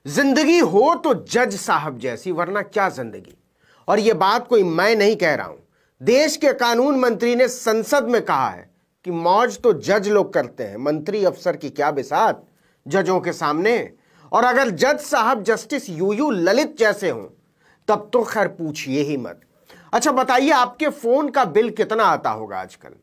जिंदगी हो तो जज साहब जैसी, वरना क्या जिंदगी। और यह बात कोई मैं नहीं कह रहा हूं, देश के कानून मंत्री ने संसद में कहा है कि मौज तो जज लोग करते हैं, मंत्री अफसर की क्या बिसात जजों के सामने। और अगर जज साहब जस्टिस यूयू ललित जैसे हों तब तो खैर पूछिए ही मत। अच्छा बताइए, आपके फोन का बिल कितना आता होगा आजकल?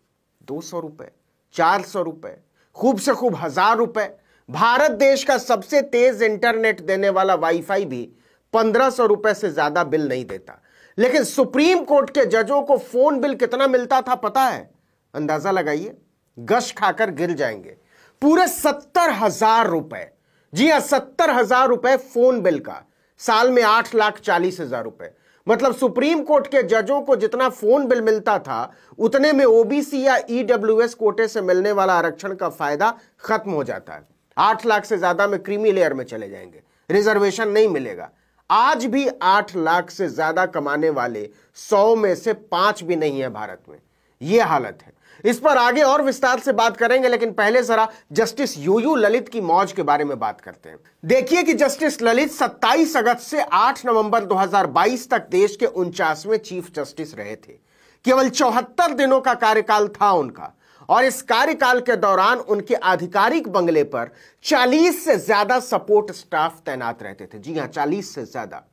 200 रुपए, 400 रुपए, खूब से खूब 1000 रुपए। भारत देश का सबसे तेज इंटरनेट देने वाला वाईफाई भी 1500 रुपए से ज्यादा बिल नहीं देता। लेकिन सुप्रीम कोर्ट के जजों को फोन बिल कितना मिलता था पता है? अंदाजा लगाइए, गश खाकर गिर जाएंगे। पूरे 70,000 रुपए। जी हां, 70,000 रुपए फोन बिल का। साल में 8,40,000 रुपए। मतलब सुप्रीम कोर्ट के जजों को जितना फोन बिल मिलता था उतने में ओबीसी या ईडब्ल्यूएस कोटे से मिलने वाला आरक्षण का फायदा खत्म हो जाता है। 8 लाख से ज्यादा में क्रीमी लेयर में चले जाएंगे, रिजर्वेशन नहीं मिलेगा। आज भी 8 लाख से ज्यादा कमाने वाले 100 में से 5 भी नहीं है भारत में। यह हालत है। इस पर आगे और विस्तार से बात करेंगे, लेकिन पहले जरा जस्टिस यूयू ललित की मौज के बारे में बात करते हैं। देखिए कि जस्टिस ललित 27 अगस्त से 8 नवंबर 2022 तक देश के 49वें चीफ जस्टिस रहे थे। केवल 74 दिनों का कार्यकाल था उनका, और इस कार्यकाल के दौरान उनके आधिकारिक बंगले पर 40 से ज्यादा सपोर्ट स्टाफ तैनात रहते थे। जी हां, 40 से ज्यादा।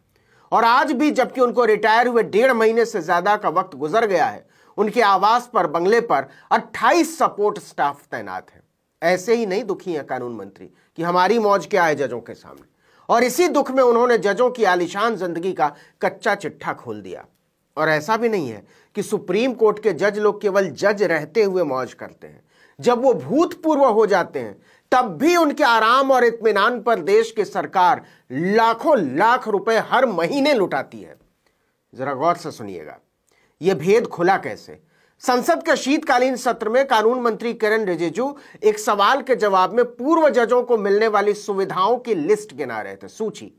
और आज भी जबकि उनको रिटायर हुए 1.5 महीने से ज्यादा का वक्त गुजर गया है, उनके आवास पर, बंगले पर 28 सपोर्ट स्टाफ तैनात है। ऐसे ही नहीं दुखी है कानून मंत्री कि हमारी मौज क्या है जजों के सामने। और इसी दुख में उन्होंने जजों की आलीशान जिंदगी का कच्चा चिट्ठा खोल दिया। और ऐसा भी नहीं है कि सुप्रीम कोर्ट के जज लोग केवल जज रहते हुए मौज करते हैं। जब वो भूतपूर्व हो जाते हैं तब भी उनके आराम और इत्मीनान पर देश की सरकार लाखों लाख रुपए हर महीने लुटाती है। जरा गौर से सुनिएगा, यह भेद खुला कैसे। संसद के शीतकालीन सत्र में कानून मंत्री किरेन रिजिजू एक सवाल के जवाब में पूर्व जजों को मिलने वाली सुविधाओं की लिस्ट गिना रहे थे, सूची।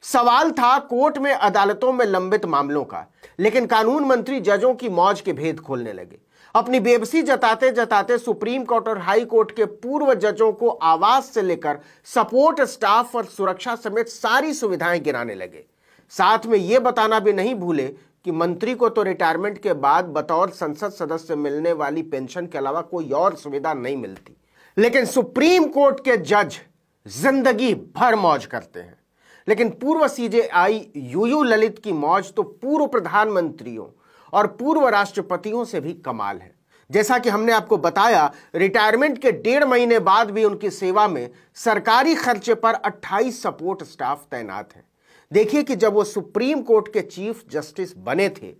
सवाल था कोर्ट में, अदालतों में लंबित मामलों का, लेकिन कानून मंत्री जजों की मौज के भेद खोलने लगे। अपनी बेबसी जताते जताते सुप्रीम कोर्ट और हाई कोर्ट के पूर्व जजों को आवास से लेकर सपोर्ट स्टाफ और सुरक्षा समेत सारी सुविधाएं गिनाने लगे। साथ में यह बताना भी नहीं भूले कि मंत्री को तो रिटायरमेंट के बाद बतौर संसद सदस्य मिलने वाली पेंशन के अलावा कोई और सुविधा नहीं मिलती। लेकिन सुप्रीम कोर्ट के जज जिंदगी भर मौज करते हैं। लेकिन पूर्व सीजेआई यूयू ललित की मौज तो पूर्व प्रधानमंत्रियों और पूर्व राष्ट्रपतियों से भी कमाल है। जैसा कि हमने आपको बताया, रिटायरमेंट के 1.5 महीने बाद भी उनकी सेवा में सरकारी खर्चे पर 28 सपोर्ट स्टाफ तैनात हैं। देखिए कि जब वो सुप्रीम कोर्ट के चीफ जस्टिस बने थे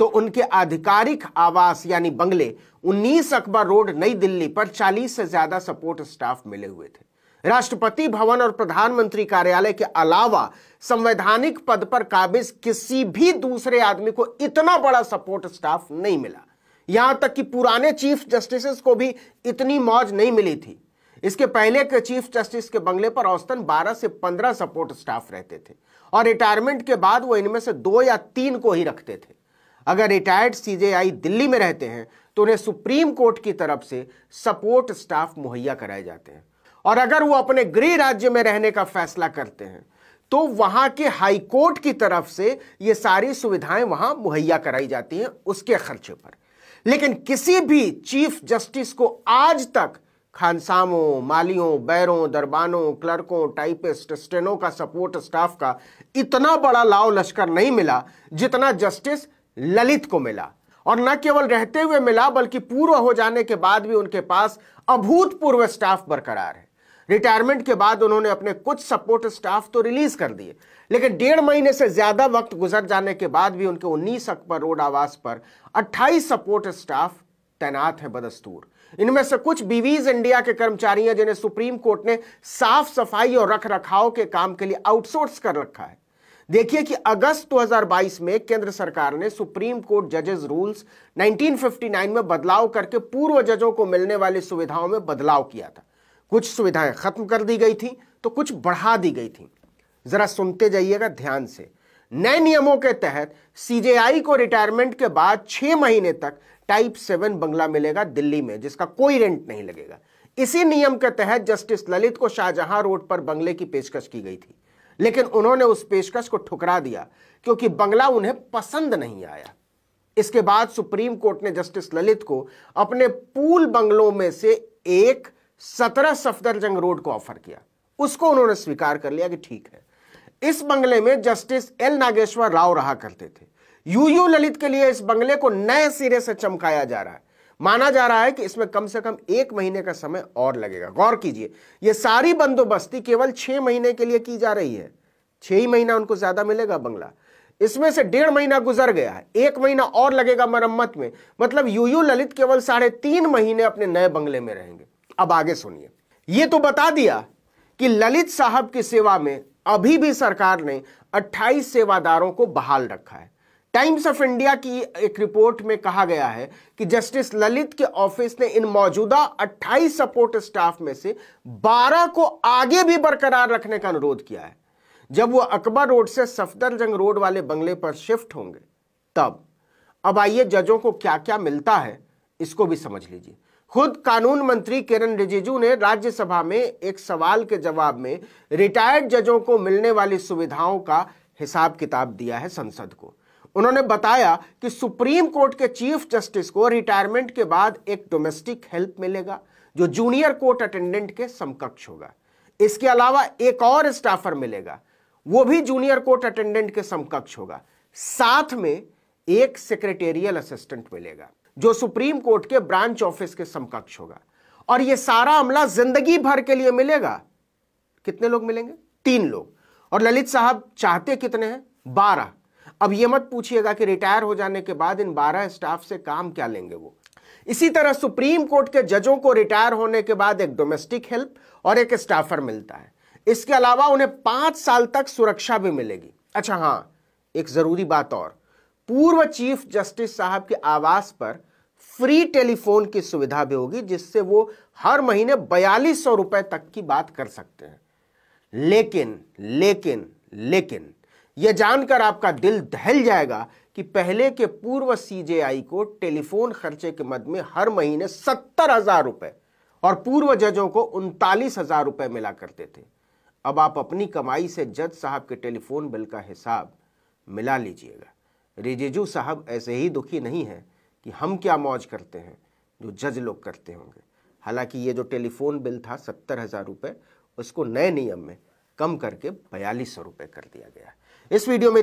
तो उनके आधिकारिक आवास यानी बंगले 19 अकबर रोड, नई दिल्ली पर 40 से ज्यादा सपोर्ट स्टाफ मिले हुए थे। राष्ट्रपति भवन और प्रधानमंत्री कार्यालय के अलावा संवैधानिक पद पर काबिज किसी भी दूसरे आदमी को इतना बड़ा सपोर्ट स्टाफ नहीं मिला। यहां तक कि पुराने चीफ जस्टिस को भी इतनी मौज नहीं मिली थी। इसके पहले के चीफ जस्टिस के बंगले पर औसतन 12 से 15 सपोर्ट स्टाफ रहते थे, और रिटायरमेंट के बाद वो इनमें से 2 या 3 को ही रखते थे। अगर रिटायर्ड सीजेआई दिल्ली में रहते हैं तो उन्हें सुप्रीम कोर्ट की तरफ से सपोर्ट स्टाफ मुहैया कराए जाते हैं, और अगर वो अपने गृह राज्य में रहने का फैसला करते हैं तो वहां के हाई कोर्ट की तरफ से ये सारी सुविधाएं वहां मुहैया कराई जाती हैं उसके खर्चे पर। लेकिन किसी भी चीफ जस्टिस को आज तक खानसामों, मालियों, बैरों, दरबानों, क्लर्कों, टाइपिस्ट, स्टेनो का सपोर्ट स्टाफ का इतना बड़ा लाव लश्कर नहीं मिला जितना जस्टिस ललित को मिला। और न केवल रहते हुए मिला बल्कि पूर्व हो जाने के बाद भी उनके पास अभूतपूर्व स्टाफ बरकरार है। रिटायरमेंट के बाद उन्होंने अपने कुछ सपोर्ट स्टाफ तो रिलीज कर दिए, लेकिन 1.5 महीने से ज्यादा वक्त गुजर जाने के बाद भी उनके 19 अकबर रोड आवास पर 28 सपोर्ट स्टाफ तैनात है बदस्तूर। इनमें से कुछ बीवीज इंडिया के कर्मचारी हैं जिन्हें सुप्रीम कोर्ट ने साफ सफाई और रख रखाव के काम के लिए आउटसोर्स कर रखा है। देखिए कि अगस्त 2022 में केंद्र सरकार ने सुप्रीम कोर्ट जजेस रूल्स 1959 में बदलाव करके पूर्व जजों को मिलने वाली सुविधाओं में बदलाव किया था। कुछ सुविधाएं खत्म कर दी गई थी तो कुछ बढ़ा दी गई थी। जरा सुनते जाइएगा ध्यान से। नए नियमों के तहत सीजेआई को रिटायरमेंट के बाद 6 महीने तक टाइप 7 बंगला मिलेगा दिल्ली में, जिसका कोई रेंट नहीं लगेगा। इसी नियम के तहत जस्टिस ललित को शाहजहां रोड पर बंगले की पेशकश की गई थी। लेकिन उन्होंने उस पेशकश को ठुकरा दिया क्योंकि बंगला उन्हें पसंद नहीं आया। इसके बाद सुप्रीम कोर्ट ने जस्टिस ललित को अपने पूल बंगलों में से एक 17 सफदरजंग रोड को ऑफर किया। उसको उन्होंने स्वीकार कर लिया कि ठीक है। इस बंगले में जस्टिस एल नागेश्वर राव रहा करते थे। यूयू ललित के लिए इस बंगले को नए सिरे से चमकाया जा रहा है। माना जा रहा है कि इसमें कम से कम 1 महीने का समय और लगेगा। गौर कीजिए, यह सारी बंदोबस्ती केवल 6 महीने के लिए की जा रही है। 6 ही महीना उनको ज्यादा मिलेगा बंगला। इसमें से 1.5 महीना गुजर गया है, 1 महीना और लगेगा मरम्मत में। मतलब यूयू ललित केवल 3.5 महीने अपने नए बंगले में रहेंगे। अब आगे सुनिए। यह तो बता दिया कि ललित साहब की सेवा में अभी भी सरकार ने 28 सेवादारों को बहाल रखा है। टाइम्स ऑफ इंडिया की एक रिपोर्ट में कहा गया है कि जस्टिस ललित के ऑफिस ने इन मौजूदा 28 सपोर्ट स्टाफ में से 12 को आगे भी बरकरार रखने का अनुरोध किया है। जब वो अकबर रोड से सफदरजंग रोड वाले बंगले पर शिफ्ट होंगे तब। अब आइए जजों को क्या क्या मिलता है इसको भी समझ लीजिए। खुद कानून मंत्री किरण रिजिजू ने राज्यसभा में एक सवाल के जवाब में रिटायर्ड जजों को मिलने वाली सुविधाओं का हिसाब किताब दिया है संसद को। उन्होंने बताया कि सुप्रीम कोर्ट के चीफ जस्टिस को रिटायरमेंट के बाद एक डोमेस्टिक हेल्प मिलेगा जो जूनियर कोर्ट अटेंडेंट के समकक्ष होगा। इसके अलावा एक और स्टाफर मिलेगा, वो भी जूनियर कोर्ट अटेंडेंट के समकक्ष होगा। साथ में एक सेक्रेटेरियल असिस्टेंट मिलेगा जो सुप्रीम कोर्ट के ब्रांच ऑफिस के समकक्ष होगा। और यह सारा अमला जिंदगी भर के लिए मिलेगा। कितने लोग मिलेंगे? 3 लोग। और ललित साहब चाहते कितने हैं? 12। अब यह मत पूछिएगा कि रिटायर हो जाने के बाद इन 12 स्टाफ से काम क्या लेंगे वो। इसी तरह सुप्रीम कोर्ट के जजों को रिटायर होने के बाद एक डोमेस्टिक हेल्प और एक स्टाफर मिलता है। इसके अलावा उन्हें 5 साल तक सुरक्षा भी मिलेगी। अच्छा हां, एक जरूरी बात और, पूर्व चीफ जस्टिस साहब के आवास पर फ्री टेलीफोन की सुविधा भी होगी जिससे वो हर महीने 4200 रुपए तक की बात कर सकते हैं। लेकिन लेकिन लेकिन यह जानकर आपका दिल दहल जाएगा कि पहले के पूर्व सीजेआई को टेलीफोन खर्चे के मद में हर महीने 70,000 रुपए और पूर्व जजों को 39,000 रुपए मिला करते थे। अब आप अपनी कमाई से जज साहब के टेलीफोन बिल का हिसाब मिला लीजिएगा। रिजिजू साहब ऐसे ही दुखी नहीं है कि हम क्या मौज करते हैं जो जज लोग करते होंगे। हालांकि ये जो टेलीफोन बिल था 70,000 रुपए, उसको नए नियम में कम करके 4200 रुपए कर दिया गया। इस वीडियो में